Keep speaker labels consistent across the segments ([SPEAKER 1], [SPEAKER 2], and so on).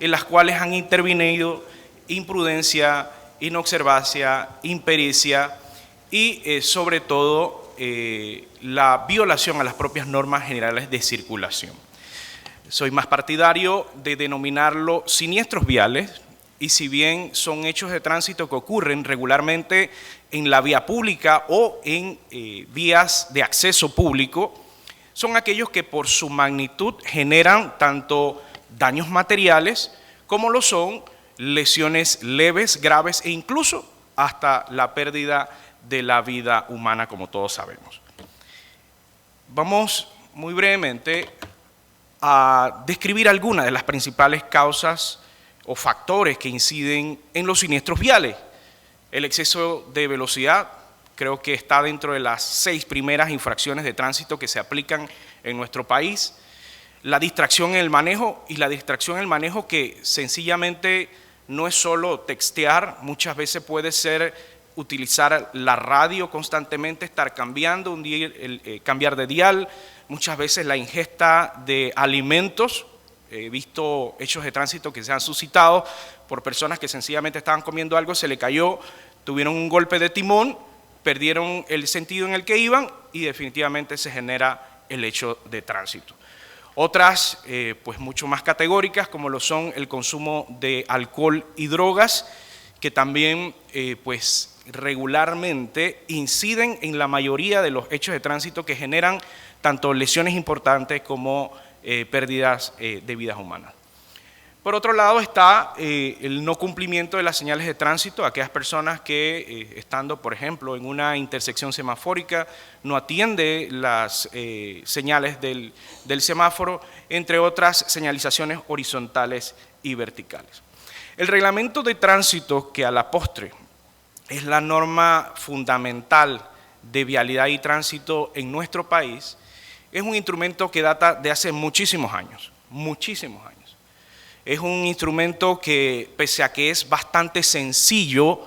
[SPEAKER 1] en las cuales han intervenido imprudencia, inobservancia, impericia y sobre todo la violación a las propias normas generales de circulación. Soy más partidario de denominarlo siniestros viales, y si bien son hechos de tránsito que ocurren regularmente en la vía pública o en vías de acceso público, son aquellos que por su magnitud generan tanto daños materiales como lo son lesiones leves, graves e incluso hasta la pérdida de la vida humana, como todos sabemos. Vamos muy brevemente a describir algunas de las principales causas o factores que inciden en los siniestros viales. El exceso de velocidad creo que está dentro de las 6 primeras infracciones de tránsito que se aplican en nuestro país. La distracción en el manejo, y la distracción en el manejo que sencillamente no es solo textear, muchas veces puede ser utilizar la radio constantemente, estar cambiando, cambiar de dial, muchas veces la ingesta de alimentos. He visto hechos de tránsito que se han suscitado por personas que sencillamente estaban comiendo algo, se le cayó, tuvieron un golpe de timón, perdieron el sentido en el que iban y definitivamente se genera el hecho de tránsito. Otras, pues mucho más categóricas, como lo son el consumo de alcohol y drogas, que también pues regularmente inciden en la mayoría de los hechos de tránsito que generan tanto lesiones importantes como pérdidas de vidas humanas. Por otro lado está el no cumplimiento de las señales de tránsito, aquellas personas que estando, por ejemplo, en una intersección semafórica, no atiende las señales del semáforo, entre otras señalizaciones horizontales y verticales. El reglamento de tránsito, que a la postre es la norma fundamental de vialidad y tránsito en nuestro país, es un instrumento que data de hace muchísimos años, muchísimos años. Es un instrumento que, pese a que es bastante sencillo,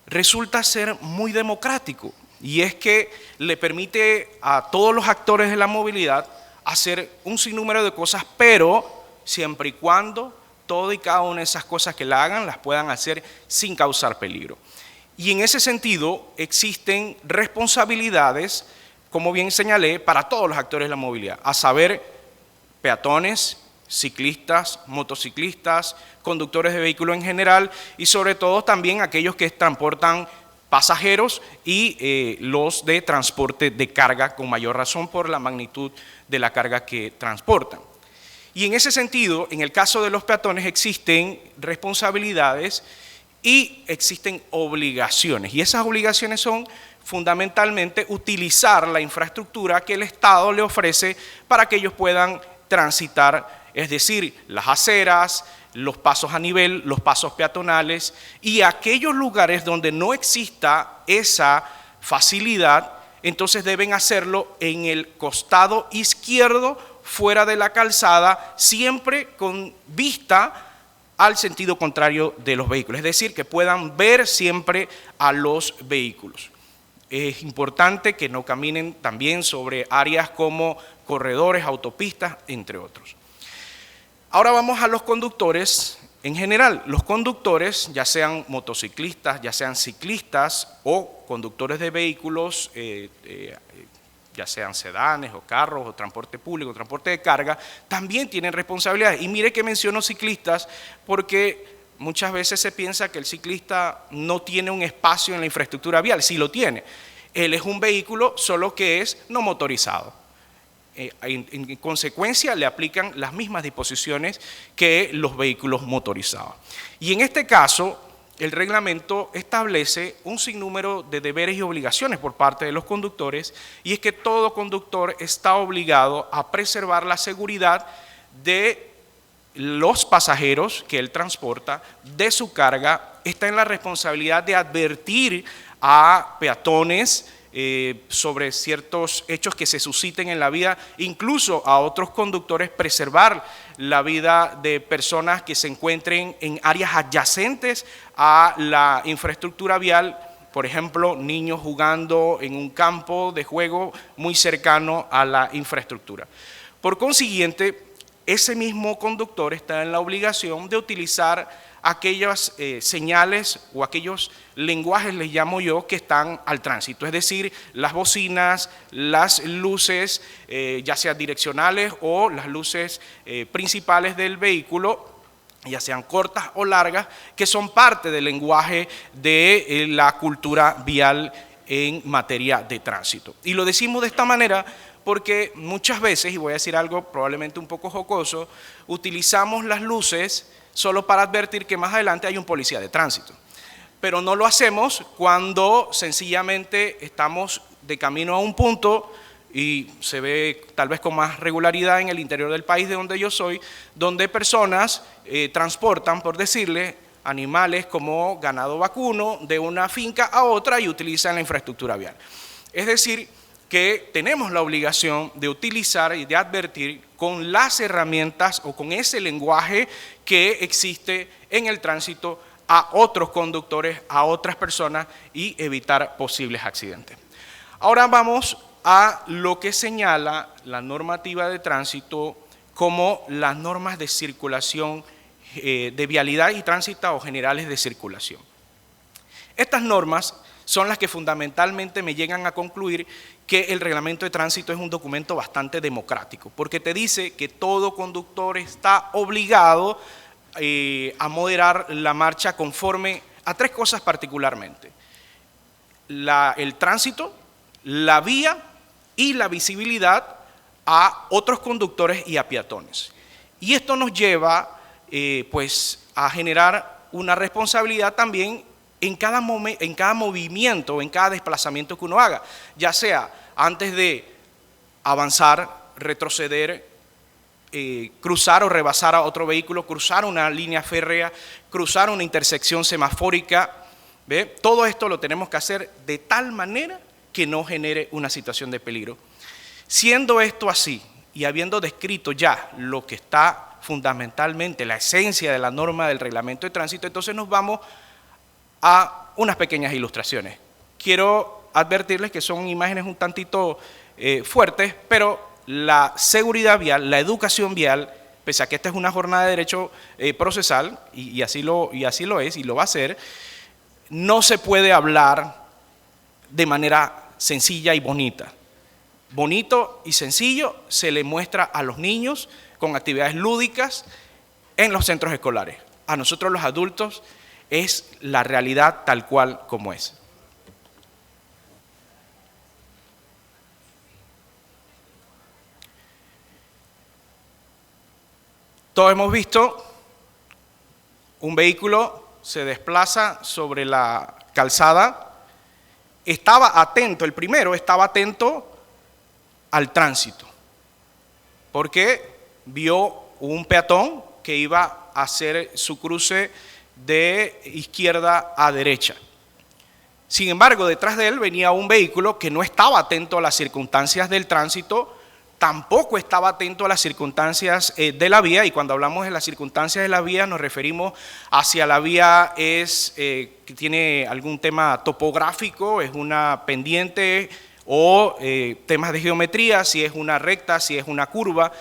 [SPEAKER 1] resulta ser muy democrático, y es que le permite a todos los actores de la movilidad hacer un sinnúmero de cosas, pero siempre y cuando todo y cada una de esas cosas que la hagan las puedan hacer sin causar peligro. Y en ese sentido existen responsabilidades, como bien señalé, para todos los actores de la movilidad, a saber, peatones, ciclistas, motociclistas, conductores de vehículos en general y sobre todo también aquellos que transportan pasajeros y los de transporte de carga, con mayor razón por la magnitud de la carga que transportan. Y en ese sentido, en el caso de los peatones existen responsabilidades y existen obligaciones, y esas obligaciones son fundamentalmente utilizar la infraestructura que el Estado le ofrece para que ellos puedan transitar, es decir, las aceras, los pasos a nivel, los pasos peatonales, y aquellos lugares donde no exista esa facilidad, entonces deben hacerlo en el costado izquierdo, fuera de la calzada, siempre con vista al sentido contrario de los vehículos, es decir, que puedan ver siempre a los vehículos. Es importante que no caminen también sobre áreas como corredores, autopistas, entre otros. Ahora vamos a los conductores en general. Los conductores, ya sean motociclistas, ya sean ciclistas o conductores de vehículos, ya sean sedanes o carros o transporte público, transporte de carga, también tienen responsabilidades. Y mire que menciono ciclistas porque muchas veces se piensa que el ciclista no tiene un espacio en la infraestructura vial. Sí lo tiene. Él es un vehículo, solo que es no motorizado. En consecuencia, le aplican las mismas disposiciones que los vehículos motorizados. Y en este caso, el reglamento establece un sinnúmero de deberes y obligaciones por parte de los conductores, y es que todo conductor está obligado a preservar la seguridad de los pasajeros que él transporta, de su carga, está en la responsabilidad de advertir a peatones sobre ciertos hechos que se susciten en la vía, incluso a otros conductores, preservar la vida de personas que se encuentren en áreas adyacentes a la infraestructura vial, por ejemplo, niños jugando en un campo de juego muy cercano a la infraestructura. Por consiguiente, ese mismo conductor está en la obligación de utilizar aquellas señales o aquellos lenguajes, les llamo yo, que están al tránsito, es decir, las bocinas, las luces, ya sean direccionales o las luces principales del vehículo, ya sean cortas o largas, que son parte del lenguaje de la cultura vial en materia de tránsito. Y lo decimos de esta manera porque muchas veces, y voy a decir algo probablemente un poco jocoso, utilizamos las luces solo para advertir que más adelante hay un policía de tránsito. Pero no lo hacemos cuando sencillamente estamos de camino a un punto, y se ve tal vez con más regularidad en el interior del país de donde yo soy, donde personas transportan, por decirle, animales como ganado vacuno de una finca a otra y utilizan la infraestructura vial. Es decir, que tenemos la obligación de utilizar y de advertir con las herramientas o con ese lenguaje que existe en el tránsito a otros conductores, a otras personas y evitar posibles accidentes. Ahora vamos a lo que señala la normativa de tránsito como las normas de circulación de vialidad y tránsito o generales de circulación. Estas normas son las que fundamentalmente me llegan a concluir que el reglamento de tránsito es un documento bastante democrático, porque te dice que todo conductor está obligado a moderar la marcha conforme a tres cosas particularmente: el tránsito, la vía y la visibilidad a otros conductores y a peatones. Y esto nos lleva pues a generar una responsabilidad también en cada movimiento, en cada desplazamiento que uno haga, ya sea antes de avanzar, retroceder, cruzar o rebasar a otro vehículo, cruzar una línea férrea, cruzar una intersección semafórica. ¿Ve? Todo esto lo tenemos que hacer de tal manera que no genere una situación de peligro. Siendo esto así y habiendo descrito ya lo que está fundamentalmente la esencia de la norma del reglamento de tránsito, entonces nos vamos a unas pequeñas ilustraciones. Quiero advertirles que son imágenes un tantito fuertes, pero la seguridad vial, la educación vial, pese a que esta es una jornada de derecho procesal, y así lo es y lo va a ser, no se puede hablar de manera sencilla y bonita. Bonito y sencillo se le muestra a los niños con actividades lúdicas en los centros escolares. A nosotros los adultos es la realidad tal cual como es. Todos hemos visto un vehículo se desplaza sobre la calzada, estaba atento, el primero estaba atento al tránsito, porque vio un peatón que iba a hacer su cruce de izquierda a derecha. Sin embargo, detrás de él venía un vehículo que no estaba atento a las circunstancias del tránsito, tampoco estaba atento a las circunstancias de la vía, y cuando hablamos de las circunstancias de la vía nos referimos hacia la vía que tiene algún tema topográfico, es una pendiente o temas de geometría, si es una recta, si es una curva.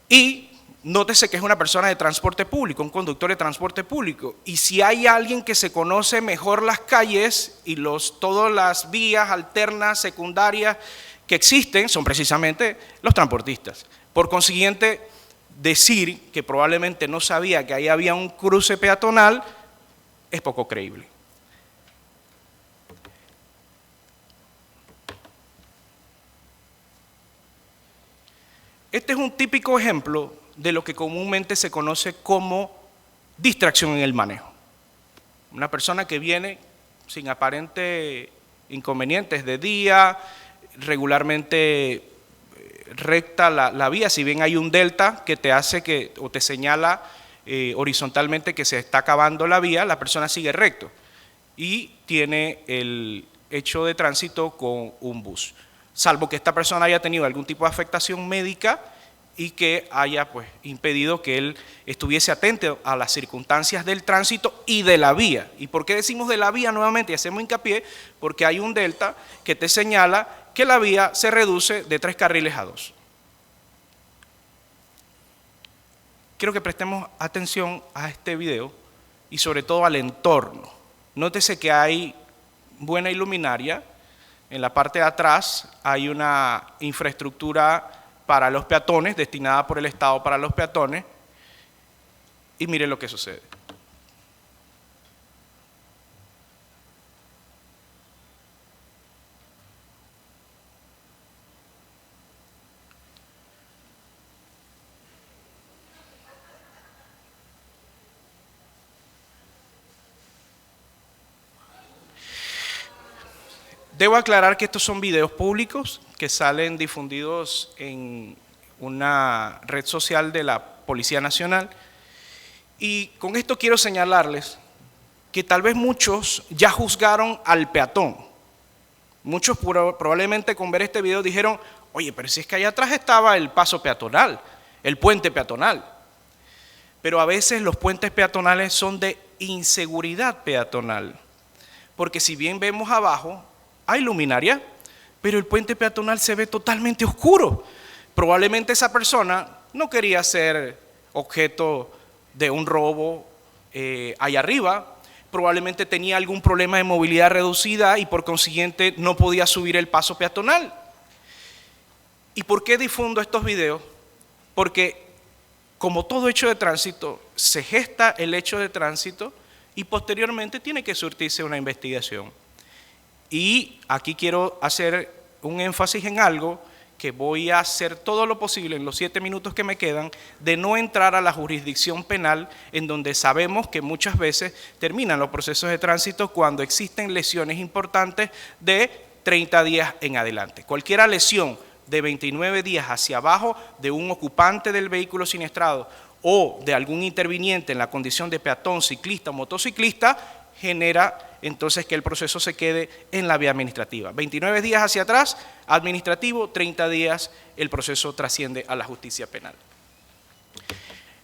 [SPEAKER 1] Y nótese que es una persona de transporte público, un conductor de transporte público. Y si hay alguien que se conoce mejor las calles y todas las vías alternas, secundarias que existen, son precisamente los transportistas. Por consiguiente, decir que probablemente no sabía que ahí había un cruce peatonal es poco creíble. Este es un típico ejemplo de lo que comúnmente se conoce como distracción en el manejo. Una persona que viene sin aparente inconvenientes de día, regularmente recta la vía, si bien hay un delta que te hace o te señala horizontalmente que se está acabando la vía, la persona sigue recto y tiene el hecho de tránsito con un bus. Salvo que esta persona haya tenido algún tipo de afectación médica y que haya pues impedido que él estuviese atento a las circunstancias del tránsito y de la vía. ¿Y por qué decimos de la vía nuevamente? Y hacemos hincapié porque hay un delta que te señala que la vía se reduce de 3 carriles a 2. quiero que prestemos atención a este video y sobre todo al entorno. Nótese que hay buena iluminaria. En la parte de atrás hay una infraestructura para los peatones, destinada por el Estado para los peatones. Y miren lo que sucede. Debo aclarar que estos son videos públicos que salen difundidos en una red social de la Policía Nacional. Y con esto quiero señalarles que tal vez muchos ya juzgaron al peatón. Muchos probablemente con ver este video dijeron, oye, pero si es que allá atrás estaba el paso peatonal, el puente peatonal. Pero a veces los puentes peatonales son de inseguridad peatonal. Porque si bien vemos abajo, hay luminaria, pero el puente peatonal se ve totalmente oscuro. Probablemente esa persona no quería ser objeto de un robo allá arriba, probablemente tenía algún problema de movilidad reducida y por consiguiente no podía subir el paso peatonal. ¿Y por qué difundo estos videos? Porque como todo hecho de tránsito, se gesta el hecho de tránsito y posteriormente tiene que surtirse una investigación. Y aquí quiero hacer un énfasis en algo que voy a hacer todo lo posible en los 7 minutos que me quedan de no entrar a la jurisdicción penal en donde sabemos que muchas veces terminan los procesos de tránsito cuando existen lesiones importantes de 30 días en adelante. Cualquier lesión de 29 días hacia abajo de un ocupante del vehículo siniestrado o de algún interviniente en la condición de peatón, ciclista o motociclista genera entonces que el proceso se quede en la vía administrativa. 29 días hacia atrás, administrativo, 30 días el proceso trasciende a la justicia penal.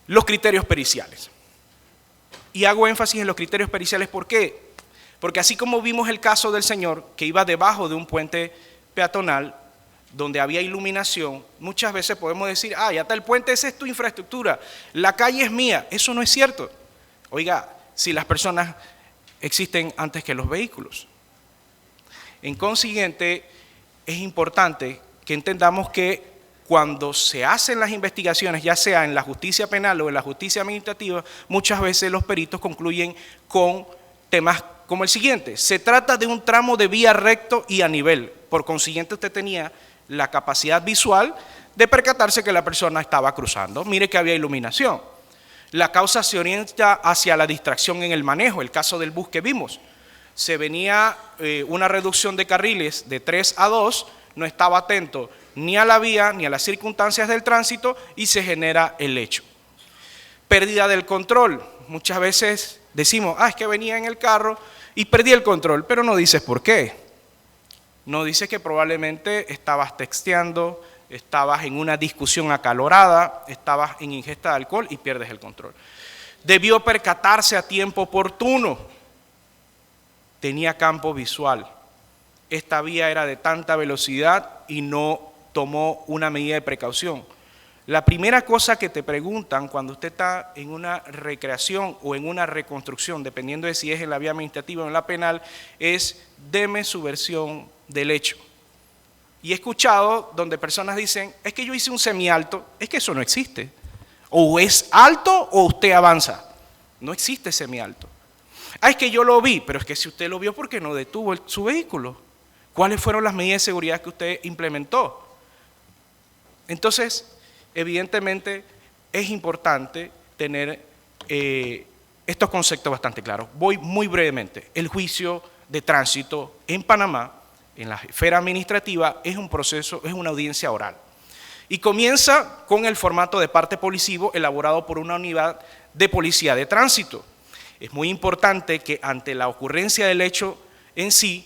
[SPEAKER 1] Los criterios periciales. Y hago énfasis en los criterios periciales, ¿por qué? Porque así como vimos el caso del señor que iba debajo de un puente peatonal, donde había iluminación, muchas veces podemos decir, ah, ya está el puente, esa es tu infraestructura, la calle es mía. Eso no es cierto. Oiga, si las personas existen antes que los vehículos. En consiguiente, es importante que entendamos que cuando se hacen las investigaciones, ya sea en la justicia penal o en la justicia administrativa, muchas veces los peritos concluyen con temas como el siguiente. Se trata de un tramo de vía recto y a nivel. Por consiguiente, usted tenía la capacidad visual de percatarse que la persona estaba cruzando. Mire que había iluminación. La causa se orienta hacia la distracción en el manejo, el caso del bus que vimos. Se venía una reducción de carriles de 3 a 2, no estaba atento ni a la vía ni a las circunstancias del tránsito y se genera el hecho. Pérdida del control. Muchas veces decimos, es que venía en el carro y perdí el control, pero no dices por qué. No dices que probablemente estabas texteando, estabas en una discusión acalorada, estabas en ingesta de alcohol y pierdes el control. Debió percatarse a tiempo oportuno. Tenía campo visual. Esta vía era de tanta velocidad y no tomó una medida de precaución. La primera cosa que te preguntan cuando usted está en una recreación o en una reconstrucción, dependiendo de si es en la vía administrativa o en la penal, es deme su versión del hecho. Y he escuchado donde personas dicen, es que yo hice un semialto, es que eso no existe. O es alto o usted avanza. No existe semialto. Es que yo lo vi, pero es que si usted lo vio, ¿por qué no detuvo su vehículo? ¿Cuáles fueron las medidas de seguridad que usted implementó? Entonces, evidentemente, es importante tener estos conceptos bastante claros. Voy muy brevemente. El juicio de tránsito en Panamá, en la esfera administrativa, es un proceso, es una audiencia oral. Y comienza con el formato de parte policivo elaborado por una unidad de policía de tránsito. Es muy importante que ante la ocurrencia del hecho en sí,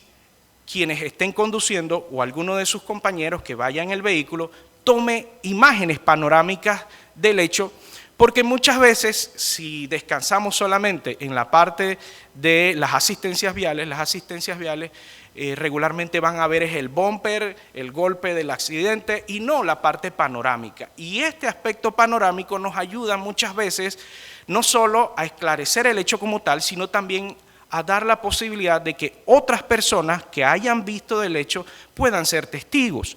[SPEAKER 1] quienes estén conduciendo o alguno de sus compañeros que vaya en el vehículo tome imágenes panorámicas del hecho, porque muchas veces si descansamos solamente en la parte de las asistencias viales regularmente van a ver es el bumper, el golpe del accidente y no la parte panorámica. Y este aspecto panorámico nos ayuda muchas veces no solo a esclarecer el hecho como tal, sino también a dar la posibilidad de que otras personas que hayan visto del hecho puedan ser testigos.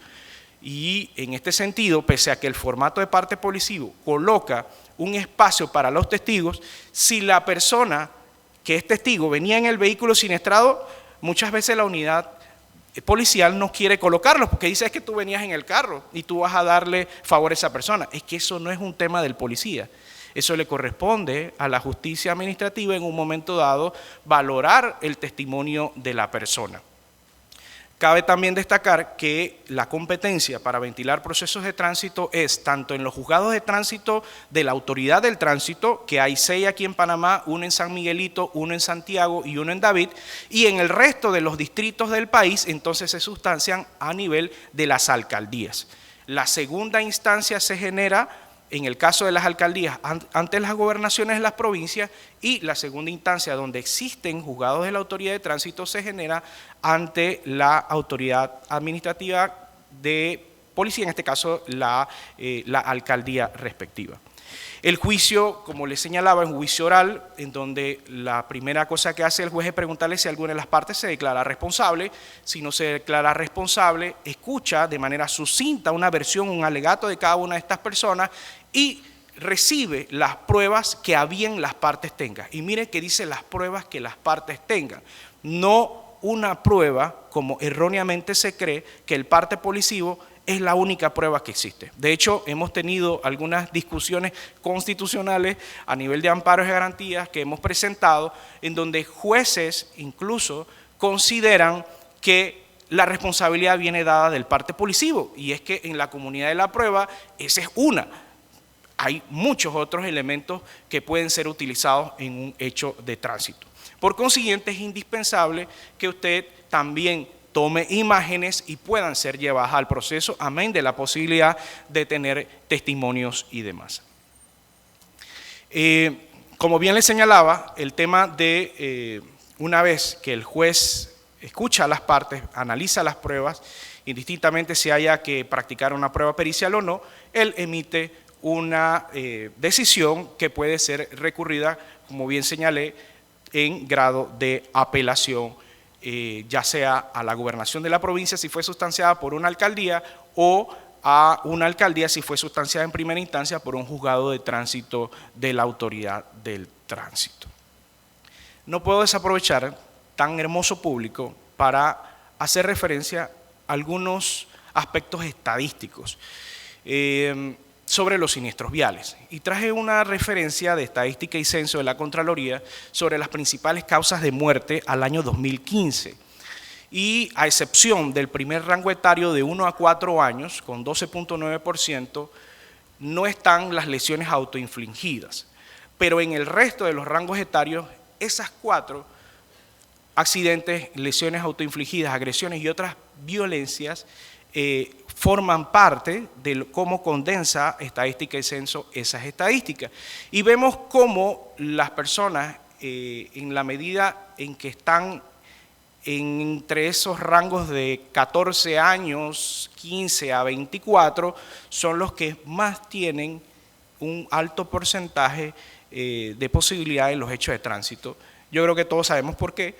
[SPEAKER 1] Y en este sentido, pese a que el formato de parte policivo coloca un espacio para los testigos, si la persona que es testigo venía en el vehículo siniestrado, muchas veces la unidad policial no quiere colocarlo porque dice es que tú venías en el carro y tú vas a darle favor a esa persona. Es que eso no es un tema del policía. Eso le corresponde a la justicia administrativa en un momento dado valorar el testimonio de la persona. Cabe también destacar que la competencia para ventilar procesos de tránsito es tanto en los juzgados de tránsito de la Autoridad del Tránsito, que hay 6 aquí en Panamá, 1 en San Miguelito, 1 en Santiago y 1 en David, y en el resto de los distritos del país, entonces se sustancian a nivel de las alcaldías. La segunda instancia se genera en el caso de las alcaldías ante las gobernaciones de las provincias, y la segunda instancia donde existen juzgados de la Autoridad de Tránsito se genera ante la Autoridad Administrativa de Policía, en este caso la alcaldía respectiva. El juicio, como les señalaba, es un juicio oral en donde la primera cosa que hace el juez es preguntarle si alguna de las partes se declara responsable. Si no se declara responsable, escucha de manera sucinta una versión, un alegato de cada una de estas personas y recibe las pruebas que a bien las partes tengan. Y miren que dice las pruebas que las partes tengan, no una prueba como erróneamente se cree que el parte policivo es la única prueba que existe. De hecho, hemos tenido algunas discusiones constitucionales a nivel de amparos y garantías que hemos presentado, en donde jueces incluso consideran que la responsabilidad viene dada del parte policivo, y es que en la comunidad de la prueba esa es una. Hay muchos otros elementos que pueden ser utilizados en un hecho de tránsito. Por consiguiente, es indispensable que usted también tome imágenes y puedan ser llevadas al proceso, amén de la posibilidad de tener testimonios y demás. Como bien les señalaba, el tema de una vez que el juez escucha a las partes, analiza las pruebas, indistintamente si haya que practicar una prueba pericial o no, él emite una decisión que puede ser recurrida, como bien señalé, en grado de apelación, ya sea a la gobernación de la provincia si fue sustanciada por una alcaldía, o a una alcaldía si fue sustanciada en primera instancia por un juzgado de tránsito de la Autoridad del Tránsito. No puedo desaprovechar tan hermoso público para hacer referencia a algunos aspectos estadísticos sobre los siniestros viales, y traje una referencia de estadística y censo de la Contraloría sobre las principales causas de muerte al año 2015, y a excepción del primer rango etario de 1 a 4 años con 12.9%, no están las lesiones autoinfligidas, pero en el resto de los rangos etarios esas 4 accidentes, lesiones autoinfligidas, agresiones y otras violencias forman parte de cómo condensa estadística y censo esas estadísticas. Y vemos cómo las personas, en la medida en que están entre esos rangos de 14 años, 15 a 24, son los que más tienen un alto porcentaje de posibilidad en los hechos de tránsito. Yo creo que todos sabemos por qué.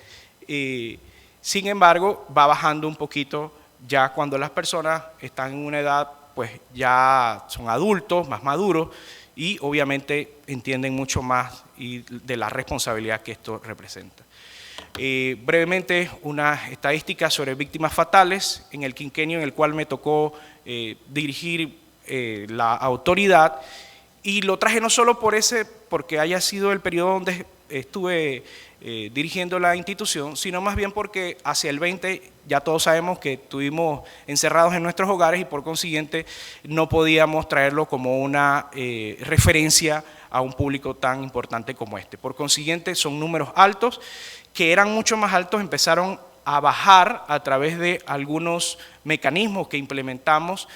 [SPEAKER 1] Sin embargo, va bajando un poquito ya cuando las personas están en una edad, pues ya son adultos, más maduros, y obviamente entienden mucho más de la responsabilidad que esto representa. Brevemente, una estadística sobre víctimas fatales en el quinquenio en el cual me tocó dirigir la autoridad, y lo traje no solo porque haya sido el periodo donde estuve dirigiendo la institución, sino más bien porque hacia el 20 ya todos sabemos que estuvimos encerrados en nuestros hogares y por consiguiente no podíamos traerlo como una referencia a un público tan importante como este. Por consiguiente, son números altos, que eran mucho más altos, empezaron a bajar a través de algunos mecanismos que implementamos,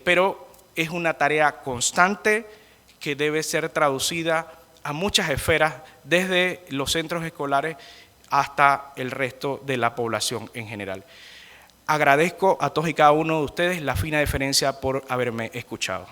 [SPEAKER 1] pero es una tarea constante que debe ser traducida a muchas esferas, desde los centros escolares hasta el resto de la población en general. Agradezco a todos y cada uno de ustedes la fina deferencia por haberme escuchado.